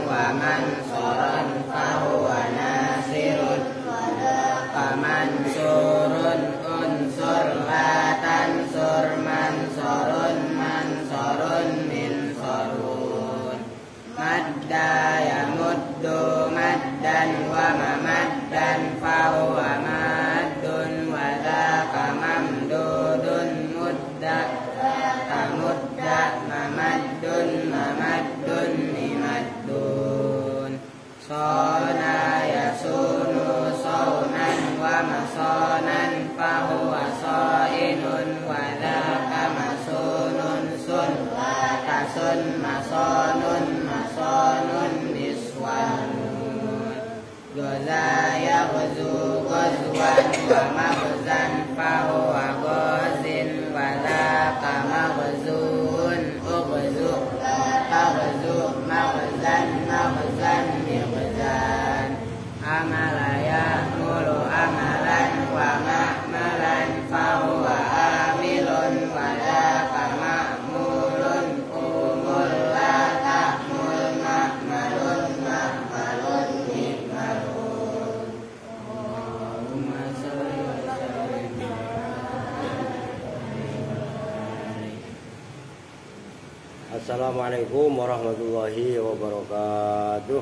wa mansuran fahuwa nasirun wadaka mansurun unsur la tansur mansurun mansurun min sorun madda yamuddu maddan wa mamaddan fahuwa maddun wadaka mamdudun mudda tamudda mamaddun mamaddun mimaddun sona yasunu saunan wa masonan fahuwa soinun wadaka masunun sun tasun masonun masonun niswanun goza yaghzu ghazwan wa maghzan fahuwa ghazin wadaka maghzun ughzu taghzu maghzan maghzan mighzan amalaya mulu amalan wa ma'malan fahuwa amilun wadaka ma'mulun umul la ta'mul ma'malun ma'malun mi'malun Allahumma salli wa sallim Assalamualaikum warahmatullahi wabarakatuh.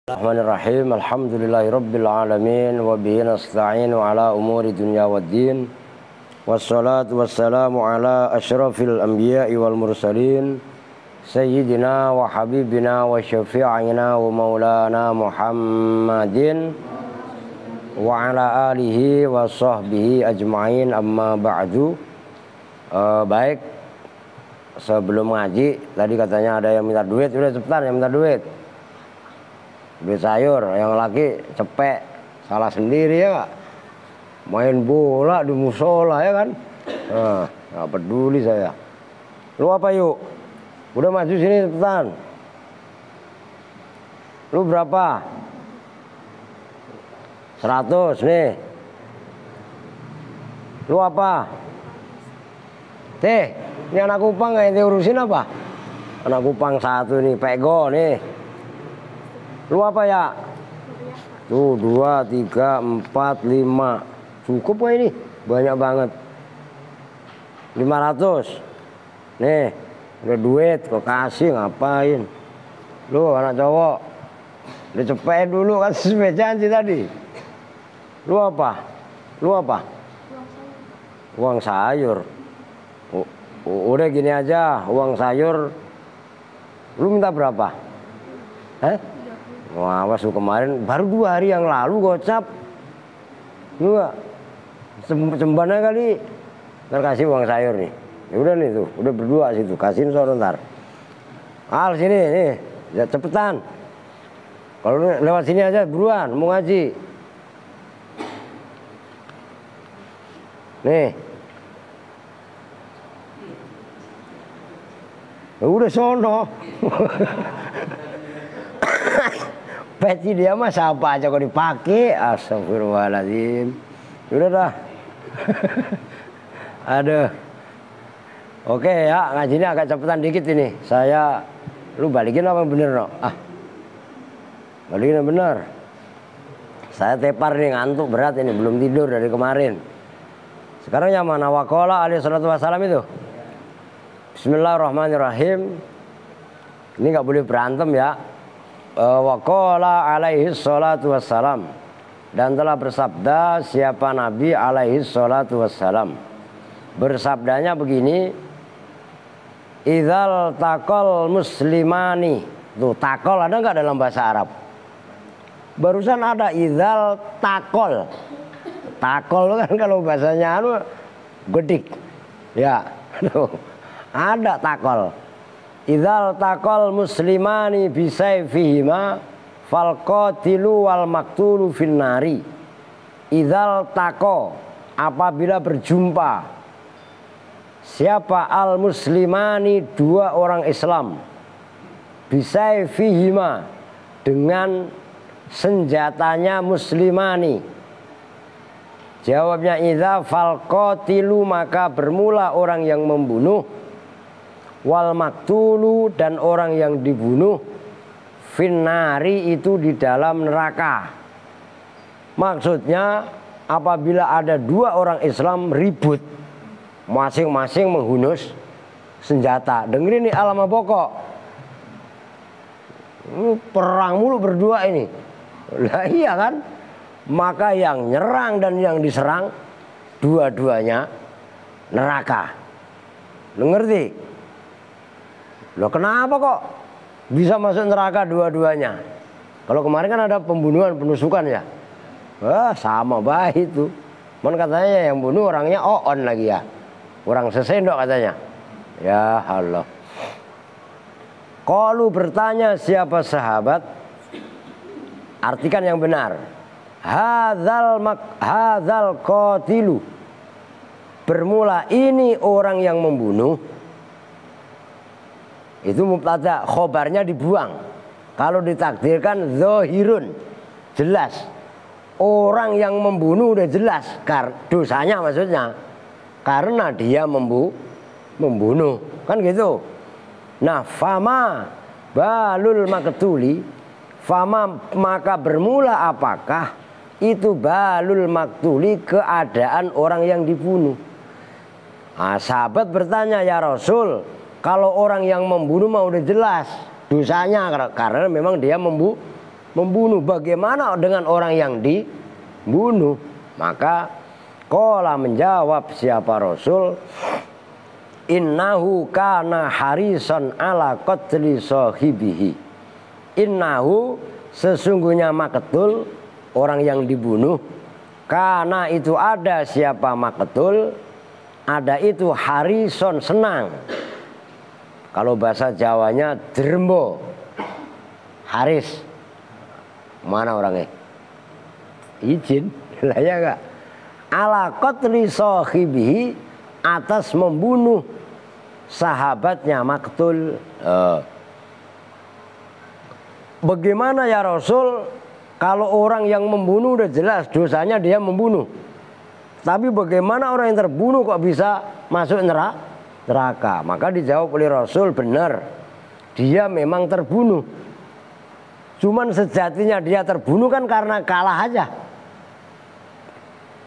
Bismillahirrahmanirrahim. Alhamdulillahirabbil alamin wa bihi nasta'inu ala umuri dunya waddin. Wassalatu wassalamu ala asyrafil anbiya'i wal mursalin sayyidina wa habibina wa syafi'ina wa maulana Muhammadin wa ala alihi wa sahbihi ajma'in amma ba'du. Baik, sebelum ngaji tadi katanya ada yang minta duit, udah cepetan yang minta duit sayur, yang laki cepek, salah sendiri ya gak? Main bola di musola ya kan? Nah, gak peduli saya. Lu apa yuk? Udah maju sini cepetan. Lu berapa? 100 nih. Lu apa? Teh, ini anak Kupang yang diurusin apa? Anak Kupang satu nih, pego nih. Lu apa ya? Tuh 2, 3, 4, 5. Cukup gak ini? Banyak banget. 500. Nih, udah duit kok kasih ngapain? Lu anak cowok. Udah cepet dulu kan sesuai janji tadi. Lu apa? Lu apa? Uang sayur. Udah gini aja, uang sayur. Lu minta berapa? Hah? Wah, awas lu kemarin baru 2 hari yang lalu gocap. Lu cembannya kali. Ntar kasih uang sayur nih. Ya udah nih tuh, udah berdua situ, kasihin sono ntar. Al sini nih, ya cepetan. Kalau lewat sini aja buruan, mau ngaji. Nih. Ya udah sono. Peci dia mah siapa aja kok dipakai. Astagfirullahaladzim. Udah dah. Aduh. Oke ya, ngajinya agak cepetan dikit ini. Lu balikin apa yang bener no? Balikin yang bener. Saya tepar nih, ngantuk berat ini, belum tidur dari kemarin. Sekarang yang mana? Waqala alaihi salatu wassalam itu. Bismillahirrahmanirrahim. Ini nggak boleh berantem ya. Waqala alaihi salatu wassalam. Dan telah bersabda siapa Nabi alaihi salatu wassalam. Bersabdanya begini. Idzal taqal muslimani. Tuh, takol ada nggak dalam bahasa Arab? Barusan ada idzal takol. Takol kan kalau bahasanya gedik. Ya, ada takol. Idzal taqal muslimani bisayfihima fal qatilu wal maqtulu finnari. Idzal taqa, apabila berjumpa siapa al muslimani, 2 orang Islam, bisayfihima, dengan senjatanya muslimani. Jawabnya idza fal qatilu, maka bermula orang yang membunuh, wal maktulu dan orang yang dibunuh finnari itu di dalam neraka. Maksudnya apabila ada dua orang Islam ribut, masing-masing menghunus senjata. Dengerin nih alama pokok. Perang mulu berdua ini. Lah iya kan? Maka yang nyerang dan yang diserang dua-duanya neraka. Lu ngerti? Loh kenapa kok bisa masuk neraka dua-duanya? Kalau kemarin kan ada pembunuhan, penusukan ya. Wah sama baik itu. Cuman katanya yang bunuh orangnya oon lagi ya. Orang sesendok katanya. Ya Allah. Qalu bertanya siapa sahabat? Artikan yang benar. Hadzal qatilu. Bermula ini orang yang membunuh. Itu mubtada, khobarnya dibuang. Kalau ditakdirkan zahirun, jelas. Orang yang membunuh udah jelas dosanya maksudnya. Karena dia membunuh. Kan gitu. Nah, fama balul maktuli, fama maka bermula apakah itu balul maktuli, keadaan orang yang dibunuh. Nah, sahabat bertanya, ya Rasul, kalau orang yang membunuh mah udah jelas dosanya karena memang dia membunuh. Bagaimana dengan orang yang dibunuh? Maka qala menjawab siapa Rasul, innahu kana harisan ala qatli sahibihi. Innahu sesungguhnya maktul orang yang dibunuh, karena itu ada siapa maktul, ada itu harison senang. Kalau bahasa Jawanya derembo. Haris. Mana orangnya? Izin. Lah ya enggak? Ala qatli sahibihi, atas membunuh sahabatnya maktul. Bagaimana ya Rasul, kalau orang yang membunuh udah jelas dosanya dia membunuh. Tapi bagaimana orang yang terbunuh kok bisa masuk neraka? Maka dijawab oleh Rasul, benar, dia memang terbunuh. Cuman sejatinya dia terbunuh kan karena kalah aja.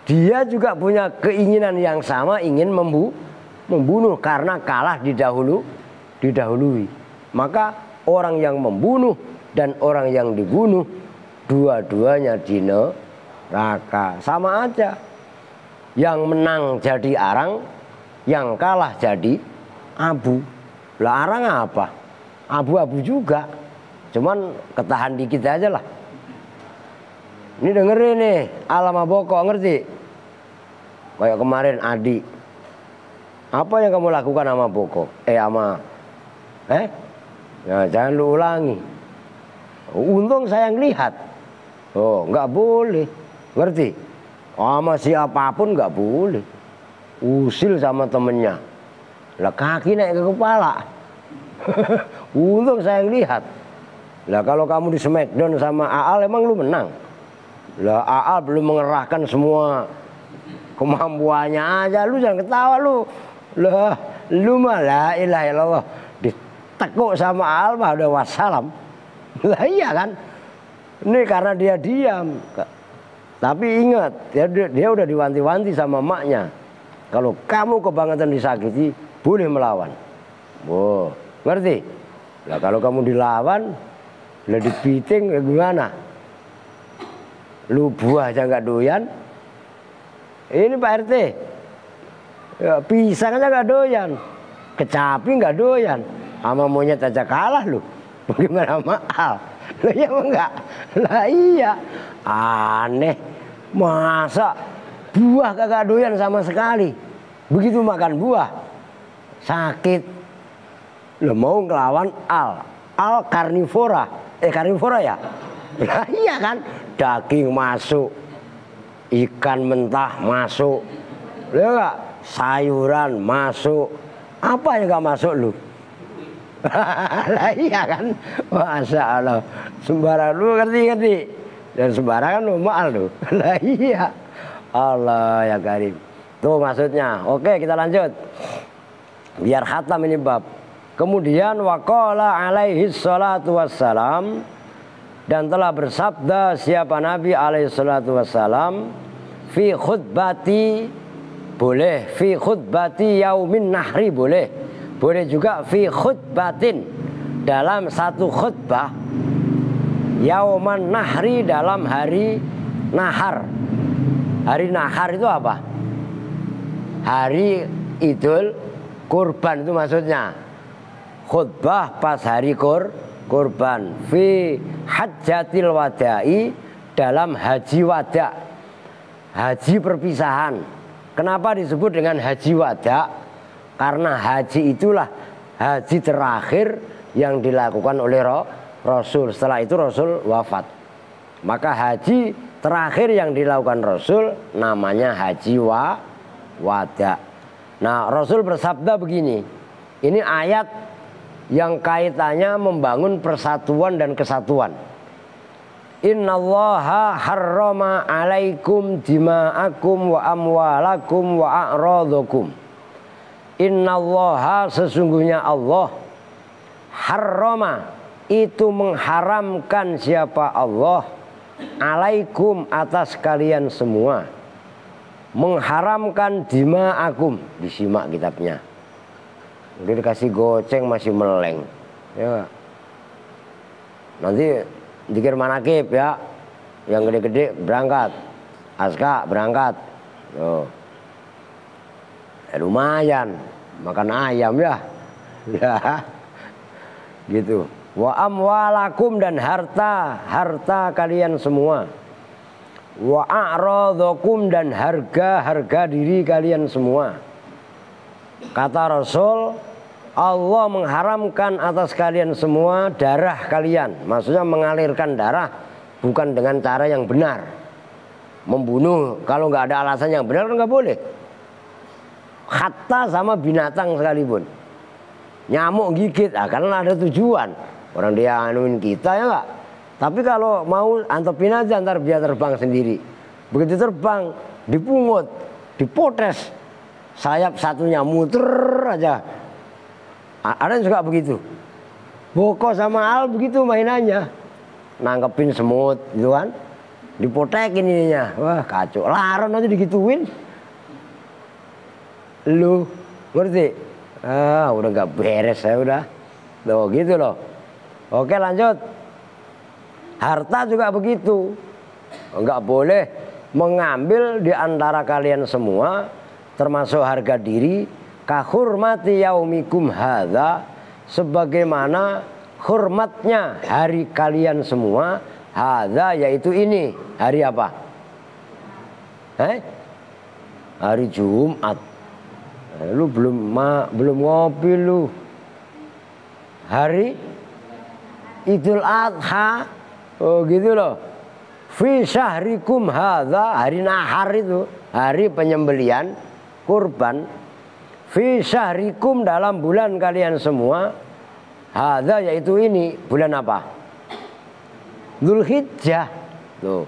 Dia juga punya keinginan yang sama, ingin membunuh karena kalah didahului. Maka orang yang membunuh dan orang yang dibunuh dua-duanya di neraka. Sama aja. Yang menang jadi arang, yang kalah jadi abu. Lah arang apa? Abu-abu juga. Cuman ketahan dikit aja lah. Ini dengerin nih, alama bokok, ngerti? Kayak kemarin Adi. Apa yang kamu lakukan sama bokok? Ya, jangan lu ulangi. Untung saya ngelihat. Oh, nggak boleh. Ngerti? Sama siapapun nggak boleh. Usil sama temennya. Lah kaki naik ke kepala. Untung saya ngelihat. Lah kalau kamu di Smackdown sama Aal emang lu menang? Lah Aal belum mengerahkan semua kemampuannya aja, lu jangan ketawa lu. Lah lu mah la ilaha illallah ditekuk sama Aal mah udah wassalam. Lah iya kan? Ini karena dia diam. Tapi ingat, dia udah diwanti-wanti sama maknya. Kalau kamu kebangetan disakiti, boleh melawan. Wow, ngerti? Lah kalau kamu dilawan, lah dipiting gimana? Lu buah aja nggak doyan. Ini Pak RT, ya, pisang aja nggak doyan, kecapi nggak doyan, sama monyet aja kalah lu. Bagaimana mahal? Lah iya enggak? Lah iya. Aneh. Masa buah kagak doyan sama sekali. Begitu makan buah sakit. Lo mau ngelawan Al karnivora. Karnivora ya? Lah iya kan? Daging masuk, ikan mentah masuk, ya enggak? Sayuran masuk. Apa yang enggak masuk lu? Lah iya kan? Masya Allah. Sembarang lu ngerti. Dan sembarangan lu maal lu. Lah iya. Allah ya karim. Tuh maksudnya. Oke kita lanjut. Biar khatam ini bab. Kemudian waqala alaihi salatu wassalam, dan telah bersabda siapa Nabi alaihi salatu wassalam, fi khutbati, boleh fi khutbati yaumin nahri, boleh juga fi khutbatin, dalam satu khutbah, yauman nahri, dalam hari nahar. Hari nahar itu apa? Hari Idul Kurban itu maksudnya. Khutbah pas hari kurban. Fi hajjatil wada'i, dalam haji wada', haji perpisahan. Kenapa disebut dengan haji wada'? Karena haji itulah haji terakhir yang dilakukan oleh Rasul. Setelah itu Rasul wafat. Maka haji terakhir yang dilakukan Rasul namanya haji wada'. Nah, Rasul bersabda begini. Ini ayat yang kaitannya membangun persatuan dan kesatuan. Innallaha harrama alaikum dima'akum wa amwalakum wa a'radakum. Innallaha, sesungguhnya Allah, harrama, itu mengharamkan siapa Allah, alaikum, atas kalian semua, mengharamkan dima'akum, disimak kitabnya. Udah dikasih goceng masih meleng, ya. Nanti dikir manakib ya, yang gede-gede berangkat, aska berangkat, yo. Lumayan makan ayam ya, ya, gitu. Wa amwalakum, dan harta kalian semua. Wa a'radakum, dan harga diri kalian semua. Kata Rasul, Allah mengharamkan atas kalian semua darah kalian. Maksudnya mengalirkan darah bukan dengan cara yang benar. Membunuh kalau nggak ada alasan yang benar kan nggak boleh. Hatta sama binatang sekalipun. Nyamuk gigit, karena ada tujuan. Orang dia anuin kita ya nggak. Tapi kalau mau antepin aja, ntar biar terbang sendiri. Begitu terbang, dipungut, dipotes, sayap satunya muter aja. Ada yang suka begitu. Boko sama Al begitu mainannya. Nangkepin semut gitu kan. Dipotekin ininya. Wah kacau. Laron nanti digituin. Lu ngerti? Udah gak beres saya udah. Loh gitu loh. Oke lanjut. Harta juga begitu. Enggak boleh mengambil di antara kalian semua, termasuk harga diri, kahurmati yaumikum hadza, sebagaimana hormatnya hari kalian semua, hadza, yaitu ini. Hari apa? Hari Jumat. Lu belum ngopi lu. Hari Idul Adha. Oh gitu loh. Fi syahrikum hadza, hari nahar itu, hari penyembelian kurban. Fi syahrikum, dalam bulan kalian semua, hadza, yaitu ini. Bulan apa? Dzulhijjah. Tuh.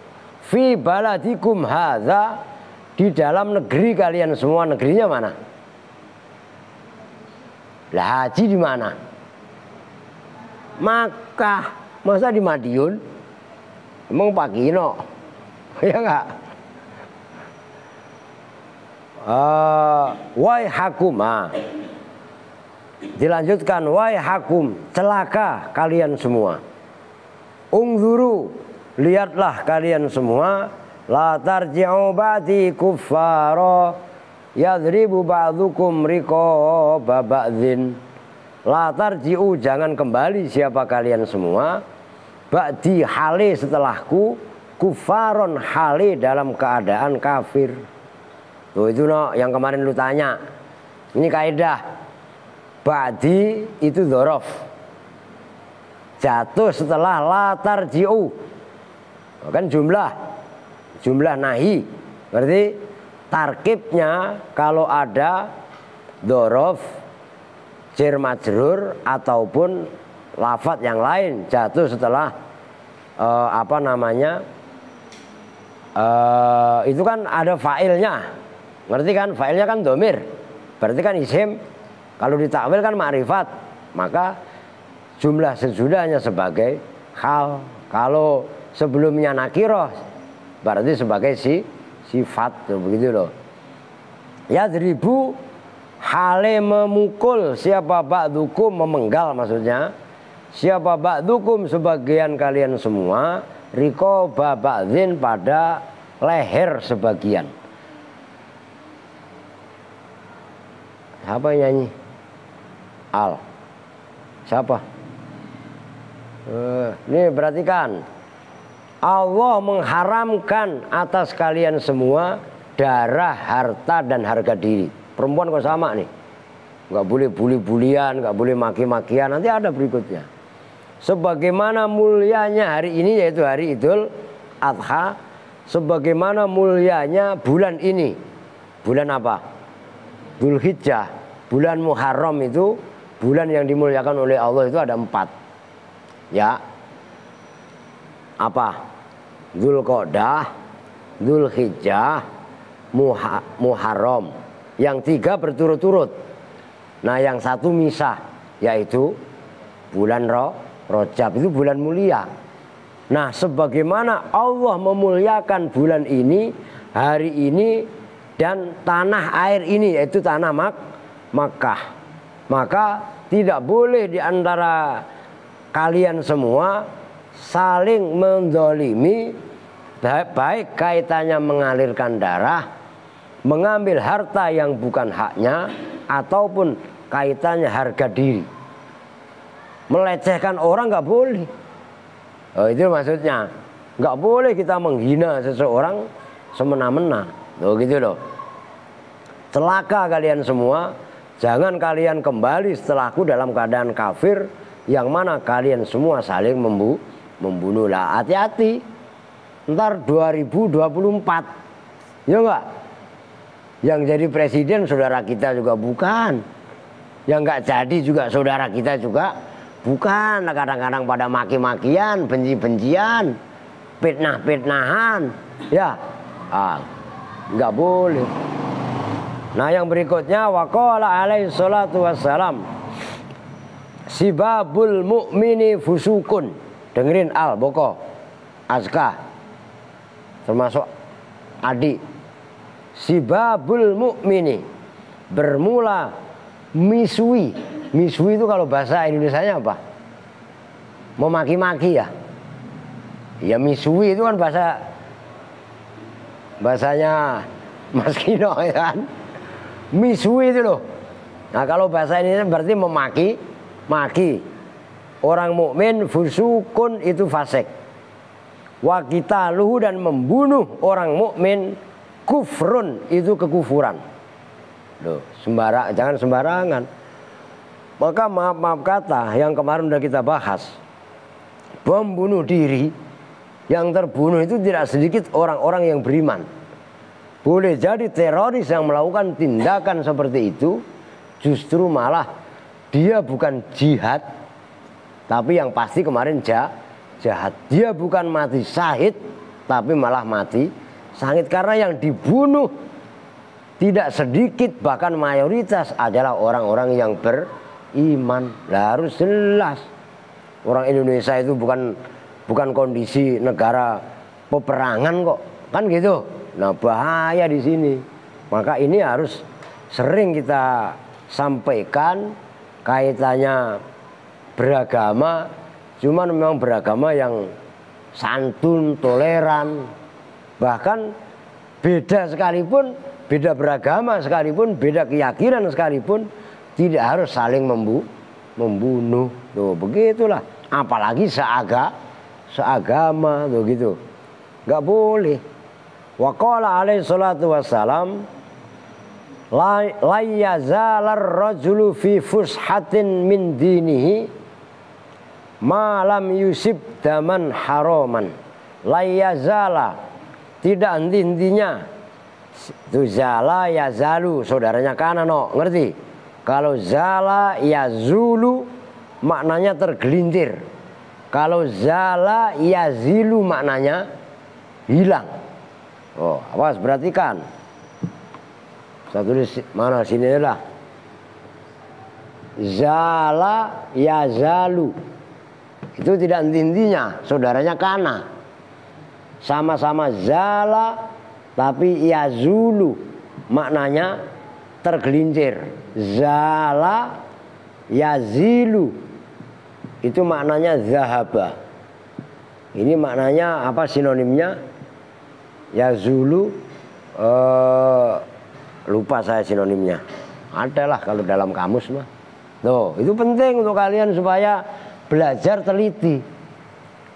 Fi baladikum hadza, di dalam negeri kalian semua. Negerinya mana? Lah haji di mana? Makkah. Masa di Madiun? Emang Pak Gino? Ya enggak? Wai hakum, dilanjutkan, wai hakum, celaka kalian semua. Ungzuru, lihatlah kalian semua. La tarji'u ba'di kuffara yadribu ba'dukum riqaba ba'dhin. La tarji'u, jangan kembali siapa kalian semua. Ba'di, hale setelahku, kufaron, hale dalam keadaan kafir. Tuh itu no, yang kemarin lu tanya. Ini kaidah. Ba'di itu dzaraf. Jatuh setelah la tarji'u. Kan jumlah nahi. Berarti tarkibnya kalau ada dzaraf, jar majrur ataupun lafadz yang lain jatuh setelah itu kan ada fa'ilnya. Ngerti kan? Fa'ilnya kan domir. Berarti kan isim. Kalau ditakwil kan ma'rifat. maka jumlah sesudahnya sebagai hal. Kalau sebelumnya nakiroh berarti sebagai sifat tuh, begitu loh. Yadribu hale memukul, siapa ba'dukum memenggal maksudnya, siapa ba'dukum sebagian kalian semua, riqaba ba'dhin pada leher sebagian. Siapa yang nyanyi? Al. Siapa? Ini perhatikan. Allah mengharamkan atas kalian semua darah, harta, dan harga diri. Perempuan kok sama nih. Nggak boleh bully-bulian, nggak boleh maki-makian. Nanti ada berikutnya. Sebagaimana mulianya hari ini, yaitu hari Idul Adha, sebagaimana mulianya bulan ini. Bulan apa? Dzulhijjah. Bulan Muharram itu, bulan yang dimuliakan oleh Allah itu ada 4. Ya. Apa? Dzulqa'dah, Dzulhijjah, Muharram. Yang 3 berturut-turut. Nah, yang 1 misah, yaitu bulan Rajab, itu bulan mulia. Nah, sebagaimana Allah memuliakan bulan ini, hari ini, dan tanah air ini, yaitu tanah Makkah, maka tidak boleh di antara kalian semua saling menzalimi, baik kaitannya mengalirkan darah, mengambil harta yang bukan haknya, ataupun kaitannya harga diri. Melecehkan orang nggak boleh. Oh, itu maksudnya. Nggak boleh kita menghina seseorang semena-mena. Oh, gitu loh. Celaka kalian semua. Jangan kalian kembali setelahku dalam keadaan kafir, yang mana kalian semua saling membunuh. Lah, hati-hati. Ntar 2024. Ya enggak? Yang jadi presiden saudara kita juga bukan. Yang enggak jadi juga saudara kita juga bukan. Kadang-kadang pada maki-makian, benci-bencian, fitnah-fitnahan. Ya, enggak boleh. Nah, yang berikutnya, waqala alaihi salatu wassalam, sibabul mu'mini fusukun. Dengerin Al Boko, Azka, termasuk adik. Sibabul mu'mini, bermula misui. Misui itu kalau bahasa Indonesianya apa? Memaki-maki ya. Ya, misui itu kan bahasanya Mas Kino ya kan. Misui itu loh. Nah, kalau bahasa ini berarti maki. Orang mukmin fusukun itu fasik. Wa qitaluhu, dan membunuh orang mukmin kufrun itu kekufuran. Loh, jangan sembarangan. Maka maaf kata yang kemarin sudah kita bahas, bom bunuh diri, yang terbunuh itu tidak sedikit orang-orang yang beriman. Boleh jadi teroris yang melakukan tindakan seperti itu justru malah dia bukan jihad, tapi yang pasti kemarin jahat. Dia bukan mati syahid, tapi malah mati syahid, karena yang dibunuh tidak sedikit, bahkan mayoritas adalah orang-orang yang beriman. Lah, harus jelas. Orang Indonesia itu bukan kondisi negara peperangan kok, kan gitu. Nah, bahaya di sini. Maka ini harus sering kita sampaikan kaitannya beragama. Cuman memang beragama yang santun, toleran. Bahkan beda sekalipun, beda beragama sekalipun, beda keyakinan sekalipun, tidak harus saling membunuh. Tuh, begitulah. Apalagi seagama tuh gitu. Nggak boleh. Wa qala alaihi salatu wassalam, la yazalar rajulu fi fushatin min dinihi ma lam yusib daman haraman. La yazala, tidak henti-hentinya. Itu zala yazalu, saudaranya Kanano, ngerti? Kalau zala yazulu maknanya tergelintir. Kalau zala yazilu maknanya hilang. Oh, awas, perhatikan. Saya tulis mana sini lah. Zala yazalu. Itu tidak henti-hentinya, saudaranya kana. Sama-sama zala tapi yazulu maknanya tergelincir. Zala yazilu itu maknanya zahaba. Ini maknanya apa sinonimnya? Yazulu lupa saya sinonimnya. Adalah kalau dalam kamus mah. Tuh, itu penting untuk kalian supaya belajar teliti.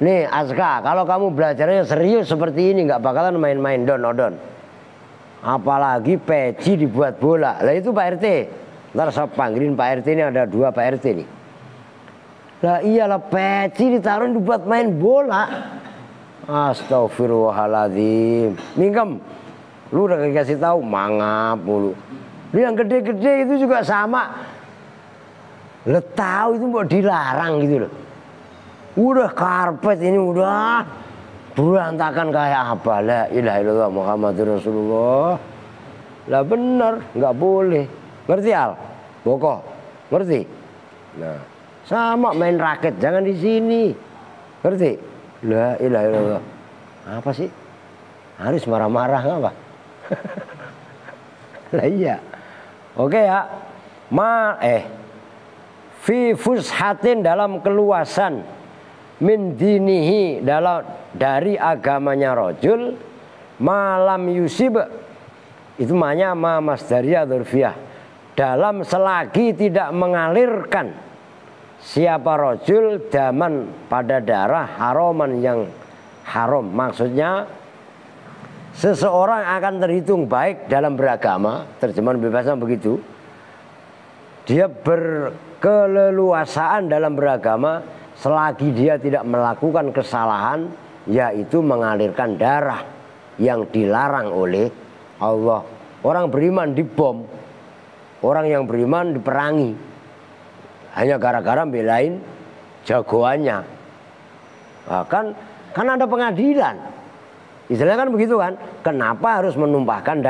Nih Aska, kalau kamu belajarnya serius seperti ini nggak bakalan main-main don. Apalagi peci dibuat bola. Lah itu Pak RT. Ntar saya panggilin Pak RT, ini ada 2 Pak RT nih. Lah iyalah peci ditaruh dibuat main bola. Astagfirullahaladzim. Mingkem, lu udah dikasih tahu mangap mulu. Lu yang gede-gede itu juga sama. Lo tahu itu mau dilarang gitu loh. Udah karpet ini udah berantakan kayak apa. La ilaha illallah Muhammadur Rasulullah. Lah bener, nggak boleh. Ngerti Al? Boko, ngerti? Nah, sama main raket jangan di sini. Ngerti? La ilaha illallah. Apa sih? Harus marah-marah apa? Lah iya. Oke ya. Fi fushatin dalam keluasan min dinihi dari agamanya rajul malam yusib itu maknanya ma masdariyah dzurfiyah dalam selagi tidak mengalirkan siapa rajul daman pada darah haroman yang haram, maksudnya seseorang akan terhitung baik dalam beragama, terjemahan bebasnya begitu. Dia berkeleluasaan dalam beragama selagi dia tidak melakukan kesalahan, yaitu mengalirkan darah yang dilarang oleh Allah. Orang beriman dibom, orang yang beriman diperangi hanya gara-gara belain jagoannya. Nah, kan ada pengadilan, istilahnya kan begitu kan. Kenapa harus menumpahkan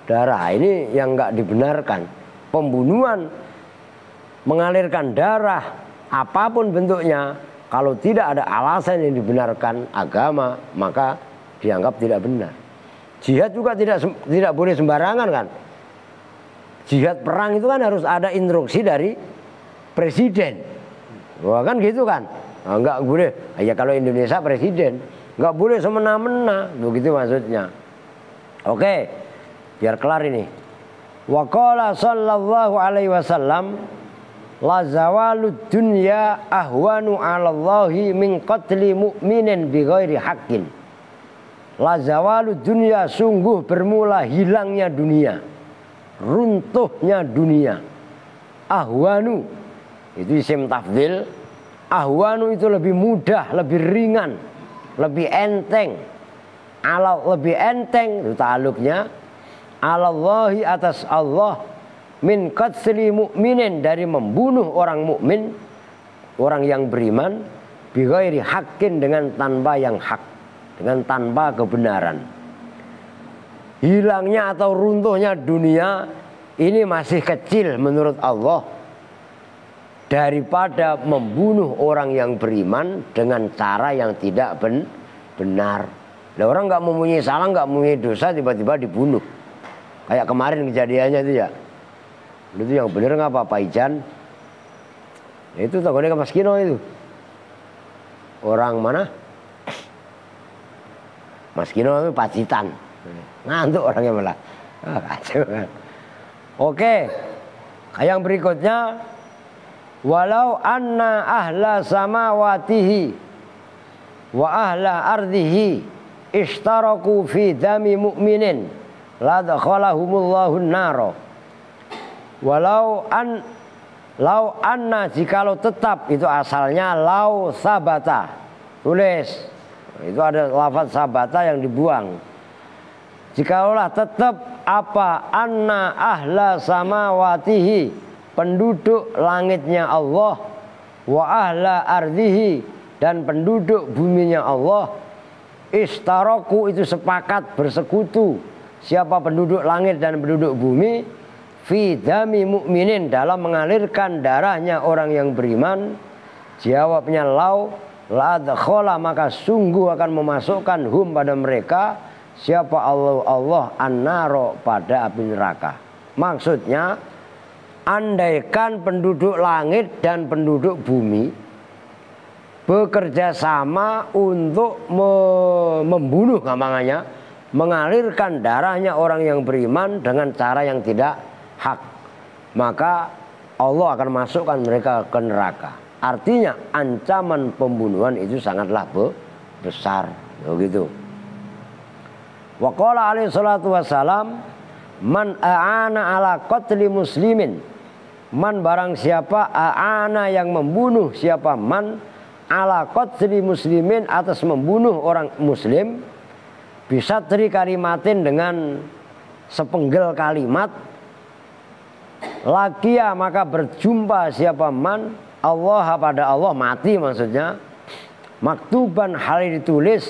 darah? Ini yang nggak dibenarkan. Pembunuhan, mengalirkan darah, apapun bentuknya, kalau tidak ada alasan yang dibenarkan agama, maka dianggap tidak benar. Jihad juga tidak boleh sembarangan kan. Jihad perang itu kan harus ada instruksi dari presiden. Wah kan gitu kan. Nah, nggak boleh. Ya kalau Indonesia presiden nggak boleh semena-mena, begitu maksudnya. Oke, biar kelar ini. Wa qala sallallahu alaihi wasallam la zawalud dunya ahwanu 'alallahi min qatli mu'minin bighairi haqqin. La zawalud dunya, sungguh bermula hilangnya dunia, runtuhnya dunia. Ahwanu itu isim tafdhil. Ahwanu itu lebih mudah, lebih ringan, lebih enteng. Lebih enteng itu ta'alluqnya Alallahi atas Allah min qatli mu'minin, dari membunuh orang mukmin, orang yang beriman, bighairi haqqin, dengan tanpa yang hak, dengan tanpa kebenaran. Hilangnya atau runtuhnya dunia ini masih kecil menurut Allah daripada membunuh orang yang beriman dengan cara yang tidak benar. Nah, orang nggak mempunyai salah, nggak mempunyai dosa, tiba-tiba dibunuh. Kayak kemarin kejadiannya itu ya. Itu yang bener nggak Pak Ijan? Ya, itu tanggungnya ke Mas Kino itu. Orang mana? Mas Kino itu Pacitan. Ngantuk orangnya malah. Kacau kan. Oke. Yang berikutnya, walau anna ahla samawatihi wa ahla ardihi ishtaraku fi dami mu'minin la dakhalahumullahu an-nar. Walau anna, jikalau tetap, itu asalnya lau sabata. Tulis. Itu ada lafaz sabata yang dibuang. Jikalau tetap apa anna ahla samawatihi, penduduk langitnya Allah, wa ahla ardihi, dan penduduk buminya Allah, istaraku itu sepakat bersekutu. Siapa penduduk langit dan penduduk bumi? fi dami mu'minin, dalam mengalirkan darahnya orang yang beriman. Jawabnya lau, la adkhala, maka sungguh akan memasukkan hum pada mereka, siapa Allah an-naro, pada api neraka. Maksudnya andaikan penduduk langit dan penduduk bumi bekerja sama untuk membunuh, gampangannya mengalirkan darahnya orang yang beriman dengan cara yang tidak hak, maka Allah akan masukkan mereka ke neraka. Artinya ancaman pembunuhan itu sangatlah besar, begitu. Wa qala alaihi salatu wassalam, man a'ana ala qatli muslimin, man barang siapa, a'ana yang membunuh, siapa man ala qatli muslimin, atas membunuh orang muslim, bisa tri kalimatin, dengan sepenggal kalimat, lakia maka berjumpa siapa man Allah, pada Allah, mati maksudnya, maktuban hal ditulis,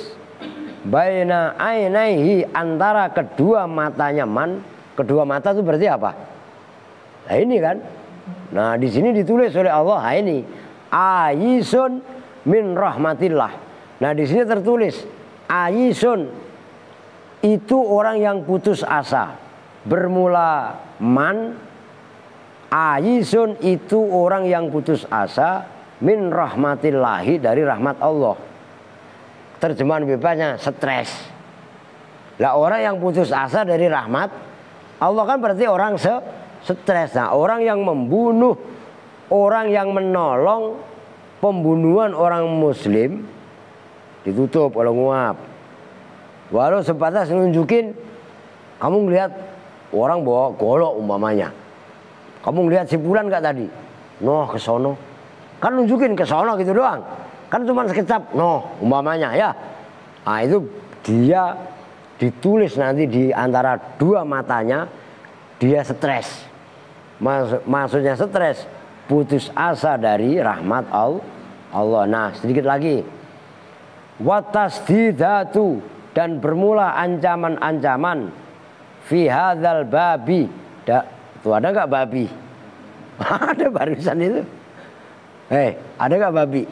baina ainaihi, antara kedua matanya man. Kedua mata itu berarti apa? Nah ini kan. Nah di sini ditulis oleh Allah, nah ini ayisun min rahmatillah. Nah di sini tertulis ayisun, itu orang yang putus asa. Bermula man, ayisun itu orang yang putus asa, min rahmatillahi, dari rahmat Allah. Terjemahan bebasnya stres. Lah orang yang putus asa dari rahmat Allah kan berarti orang stres. Nah orang yang membunuh, orang yang menolong pembunuhan orang muslim ditutup oleh nguap. Walau sebatas nunjukin, kamu ngelihat orang bawa golok umpamanya, kamu ngelihat si Fulan gak tadi? Noh ke sono. Kan nunjukin ke sono gitu doang. Kan cuma sekecap noh umpamanya ya. Nah itu dia ditulis nanti di antara dua matanya, dia stres. Maksudnya stres, putus asa dari rahmat Allah. Nah sedikit lagi, watasdidatu, dan bermula ancaman-ancaman, fi hadzal babi. Tuh ada nggak babi? Ada barusan itu. Ada nggak babi?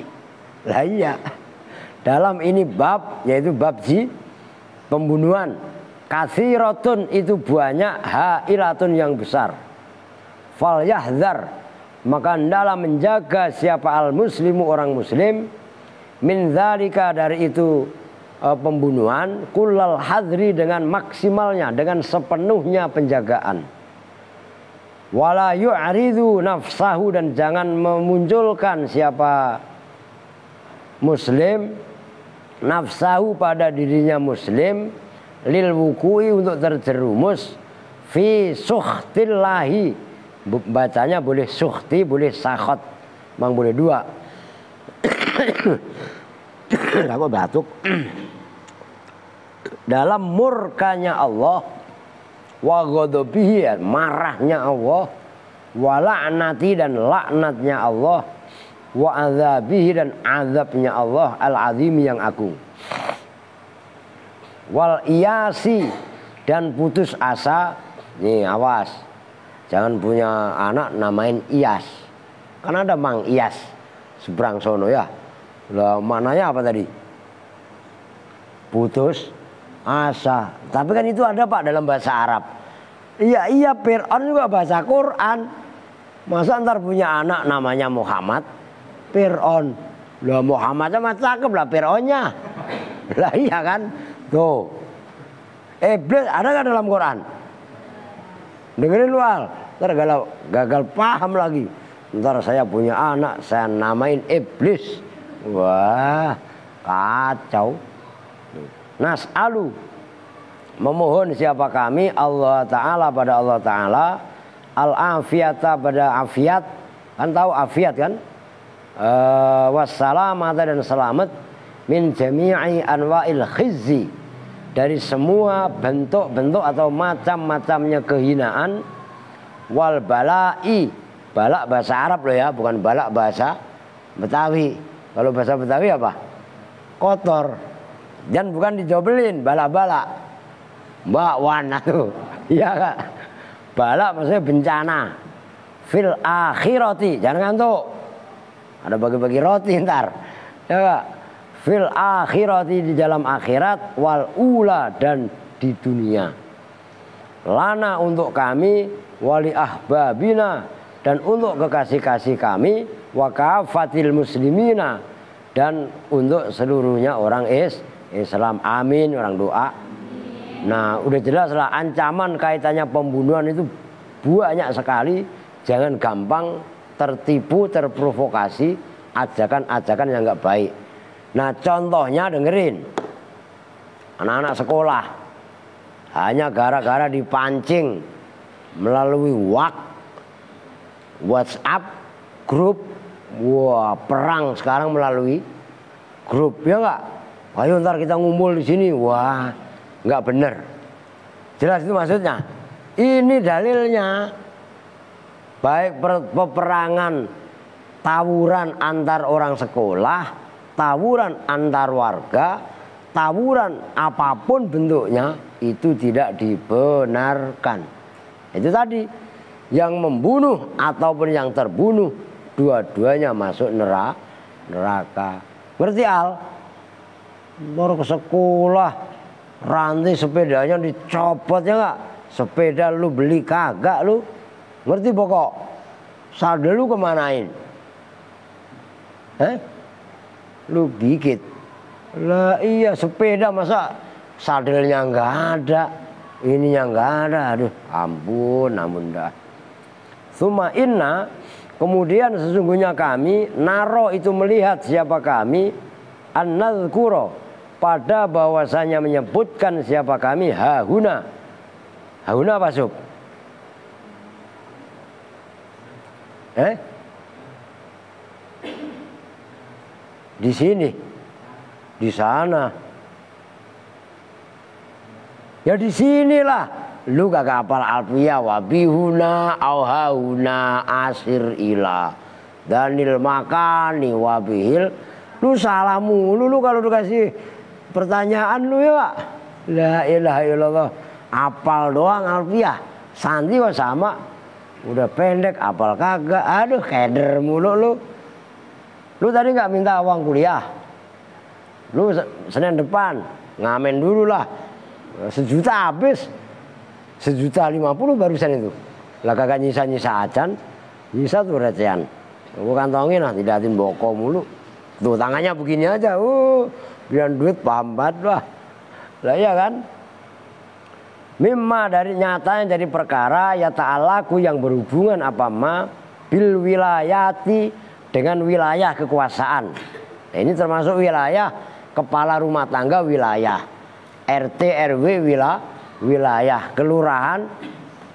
Lah iya. Dalam ini bab, yaitu bab pembunuhan. Katsiratun, itu banyak, hailatun yang besar. Fal yahdzar, maka hendaklah menjaga siapa al muslimu, orang muslim, min dzalika, dari itu pembunuhan, kullal hadri, dengan maksimalnya, dengan sepenuhnya penjagaan. Wala yu'ridu nafsahu, dan jangan memunculkan siapa muslim nafsahu, pada dirinya muslim, lil wuku'i, untuk terjerumus, fi sukhtillahi, bacanya boleh sukhti, boleh sakhot, memang boleh dua. Aku batuk. Dalam murkanya Allah, wa ghadabihi, marahnya Allah, wa la'nati, dan laknatnya Allah, wa azabihi, dan azabnya Allah, al-azim, yang agung. Wal iyasi, dan putus asa. Nih awas, jangan punya anak namain Iyas. Kan ada Mang Iyas seberang sono ya. Lah maknanya apa tadi? Putus asa. Tapi kan itu ada Pak dalam bahasa Arab. Iya, Fir'aun juga bahasa Quran. Masa ntar punya anak namanya Muhammad, Fir'aun. Lah Muhammadnya mah cakep lah, Fir'aunnya. Lah iya kan? Tuh. Iblis ada gak dalam Quran? Dengerin wal. Ntar gagal paham lagi. Ntar saya punya anak, saya namain Iblis. Wah, kacau. Nas'alu, memohon siapa kami, Allah Ta'ala, pada Allah Ta'ala, al-afiyata, pada afiat. Kan tahu afiat kan? Wassalamata, dan selamat, min jami'i anwa'il khizzi, dari semua bentuk-bentuk atau macam-macamnya kehinaan, wal bala'i, balak bahasa Arab loh ya, bukan balak bahasa Betawi. Kalau bahasa Betawi apa? Kotor. Dan bukan dijobelin, balak-balak bakwan tuh. Iya Kak. Bala maksudnya bencana. Fil akhirati, jangan ngantuk. Ada bagi-bagi roti ntar. Ya Pak. Fil akhirati, di dalam akhirat, wal ula, dan di dunia. Lana, untuk kami, wali ahbabina, dan untuk kekasih-kasih kami, wa kafatil muslimina, dan untuk seluruhnya orang Islam. Amin, orang doa. Nah, udah jelas lah ancaman kaitannya pembunuhan itu banyak sekali. Jangan gampang tertipu, terprovokasi ajakan-ajakan yang nggak baik. Nah, contohnya dengerin, anak-anak sekolah hanya gara-gara dipancing melalui WhatsApp grup. Wah, perang sekarang melalui grup, ya nggak? Ayo ntar kita ngumpul di sini. Wah, nggak bener. Jelas itu maksudnya. Ini dalilnya. Baik peperangan, tawuran antar orang sekolah, tawuran antar warga, tawuran apapun bentuknya, itu tidak dibenarkan. Itu tadi, yang membunuh ataupun yang terbunuh, dua-duanya masuk neraka. Ngerti Al? Baru ke sekolah, rantai sepedanya dicopot, ya nggak? Sepeda lu beli kagak lu? Ngerti pokok? Sandal lu kemanain? Lu gigit. Lah iya, sepeda masa sadelnya nggak ada, ininya nggak ada. Aduh, ampun dah. Suma inna, kemudian sesungguhnya kami, naro itu melihat siapa kami, an-nadhkuro, pada bahwasanya menyebutkan siapa kami, hahuna. Hahuna apa Sob? Di sini, di sana. Ya di sinilah. Lu kagak hafal alfiyah, wa bihuna au hauna asir ila danil makani wa bihil. Lu salah mulu lu kalau dikasih pertanyaan lu, ya Pak. La ilaha illallah. Apal doang alfiyah. Santi kok sama. Udah pendek, apal kagak. Aduh, keder mulu lu. Lu tadi nggak minta uang kuliah. Lu Senin depan ngamen dulu lah. 1 juta habis. 1.050.000 barusan itu. Lah kagak nyisa-nyisa acan. Nyisa tuh recehan. Gua kantongin lah, diliatin boko mulu. Tuh tangannya begini aja. Biar duit pambat lah. Lah iya kan? Mimma, dari nyatanya, dari perkara ya ta'alaku yang berhubungan apa ma bil wilayati, dengan wilayah kekuasaan. Nah, ini termasuk wilayah kepala rumah tangga, wilayah RT RW, wilayah kelurahan,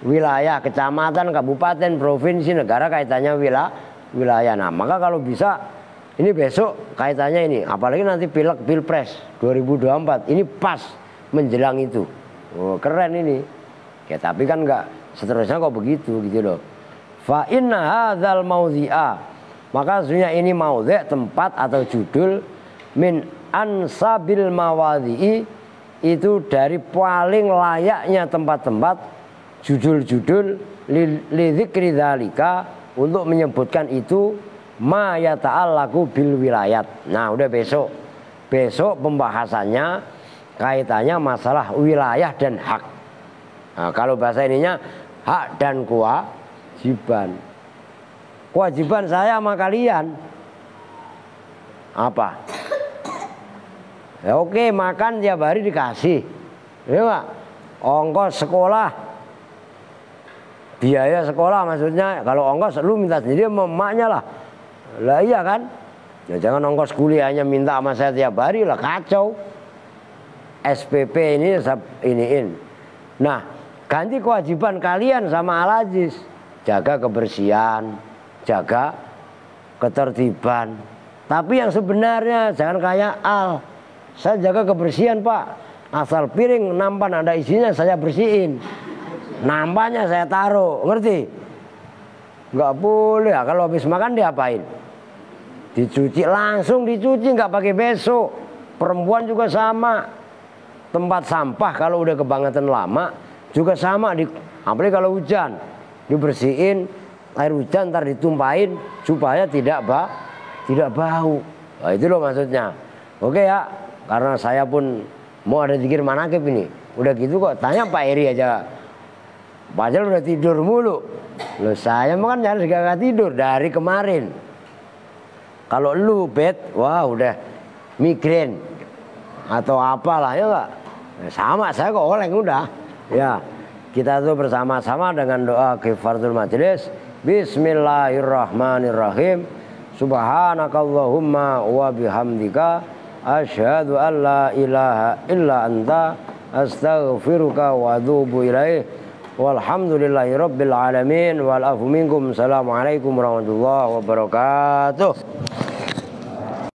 wilayah kecamatan, kabupaten, provinsi, negara, kaitannya wilayah. Nah, maka kalau bisa ini besok kaitannya ini, apalagi nanti pilpres 2024 ini pas menjelang itu. Oh, keren ini. Ya tapi kan enggak seterusnya kok begitu gitu loh. Fa inna hadzal maudhi'a, maka sesungguhnya ini maudhi', tempat atau judul, min ansabil mawadhi'i, itu dari paling layaknya tempat-tempat, judul-judul li dzikri dzalika, untuk menyebutkan itu, ma yata'allaqu bil wilayat. Nah, udah besok pembahasannya kaitannya masalah wilayah dan hak. Nah, kalau bahasa ininya hak dan kewajiban. Kewajiban saya sama kalian apa? Ya oke, makan tiap hari dikasih, ya Pak. Ongkos sekolah, biaya sekolah maksudnya. Kalau ongkos lu minta sendiri sama emaknya lah. Lah iya kan? Ya jangan ongkos kuliahnya minta sama saya tiap hari lah, kacau. SPP ini iniin. Nah, ganti kewajiban kalian sama Al-Aziz. Jaga kebersihan, jaga ketertiban. Tapi yang sebenarnya jangan kayak Al. Saya jaga kebersihan Pak. Asal piring nampan ada isinya saya bersihin. Nampannya saya taruh, ngerti? Nggak boleh. Kalau habis makan diapain? Dicuci, langsung dicuci, nggak pakai besok. Perempuan juga sama. Tempat sampah kalau udah kebangetan lama Juga sama apalagi kalau hujan, dibersihin air hujan ntar ditumpahin supaya tidak bau. Nah, itu loh maksudnya. Oke ya, karena saya pun mau ada zikir manakib ini. Udah gitu kok tanya Pak Eri aja. Padahal udah tidur mulu. Loh saya mah kan nyari gak tidur dari kemarin. Kalau lu wah udah migrain atau apalah ya enggak. Sama saya kok oleng udah. Ya, kita tuh bersama-sama dengan doa kifaratul majelis. Bismillahirrahmanirrahim. Subhanakallahumma wa bihamdika asyhadu an la ilaha illa anta astaghfiruka wa atubu ilaih. Walhamdulillahirabbil alamin wal afu minkum. Assalamualaikum warahmatullahi wabarakatuh.